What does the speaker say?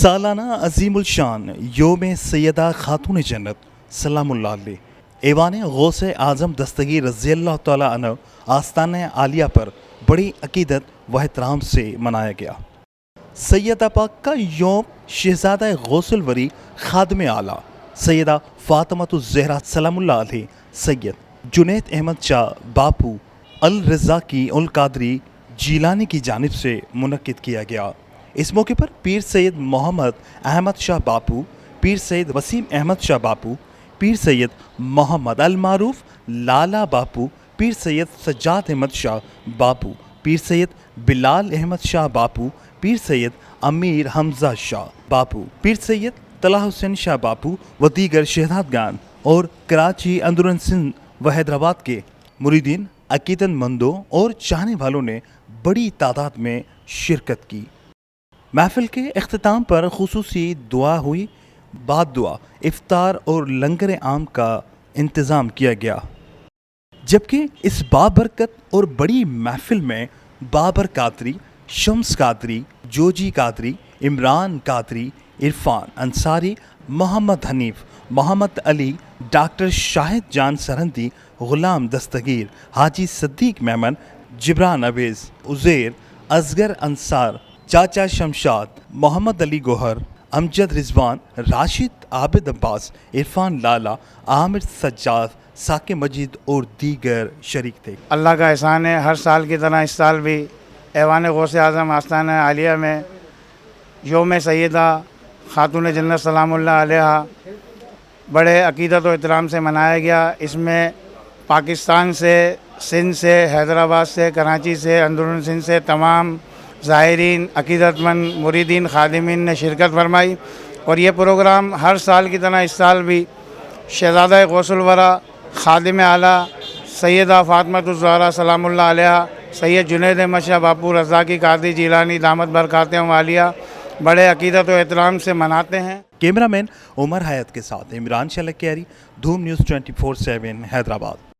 سالانہ عظیم الشان یوم سیدہ خاتون جنت سلام اللہ علیہ ایوان غوث اعظم دستگیر رضی اللہ تعالیٰ عنہ آستانہ عالیہ پر بڑی عقیدت و احترام سے منایا گیا۔ سیدہ پاک کا یوم شہزادہ غوث الوری خادم اعلیٰ سیدہ فاطمہ الزہرا سلام اللہ علیہ سید جنید احمد شاہ باپو الرزاقی القادری جیلانی کی جانب سے منعقد کیا گیا۔ اس موقع پر پیر سید محمد احمد شاہ باپو، پیر سید وسیم احمد شاہ باپو، پیر سید محمد المعروف لالا باپو، پیر سید سجاد احمد شاہ باپو، پیر سید بلال احمد شاہ باپو، پیر سید امیر حمزہ شاہ باپو، پیر سید طلحہ حسین شاہ باپو و دیگر شہزادگان اور کراچی اندرون سندھ و حیدرآباد کے مریدین، عقیدت مندوں اور چاہنے والوں نے بڑی تعداد میں شرکت کی۔ محفل کے اختتام پر خصوصی دعا ہوئی، بعد دعا افطار اور لنگر عام کا انتظام کیا گیا، جبکہ اس بابرکت اور بڑی محفل میں بابر قادری، شمس قادری، جوجی قادری، عمران قادری، عرفان انصاری، محمد حنیف، محمد علی، ڈاکٹر شاہد جان سرہندی، غلام دستگیر، حاجی صدیق میمن، جبران اویز، عزیر، اصغر انصار، چاچا شمشاد، محمد علی گوہر، امجد رضوان، راشد عابد عباس، عرفان لالا، عامر سجاد، ثاقب مجید اور دیگر شریک تھے۔ اللہ کا احسان ہے، ہر سال کی طرح اس سال بھی ایوان غوث اعظم آستانہ عالیہ میں یوم سیدہ خاتون جنت سلام اللہ علیہ بڑے عقیدت و احترام سے منایا گیا۔ اس میں پاکستان سے، سندھ سے، حیدرآباد سے، کراچی سے، اندرون سندھ سے تمام زائرین، عقیدت مند، مریدین، خادمین نے شرکت فرمائی، اور یہ پروگرام ہر سال کی طرح اس سال بھی شہزادہ غوث الورا خادم اعلیٰ سیدہ فاطمہ الزہرا سلام اللہ علیہ سید جنید احمد شاہ باپو رضاقی قادری جیلانی دامت برکاتہم عالیہ بڑے عقیدت و احترام سے مناتے ہیں۔ کیمرہ مین عمر حیات کے ساتھ عمران شلکیاری، دھوم نیوز 24/7 حیدرآباد۔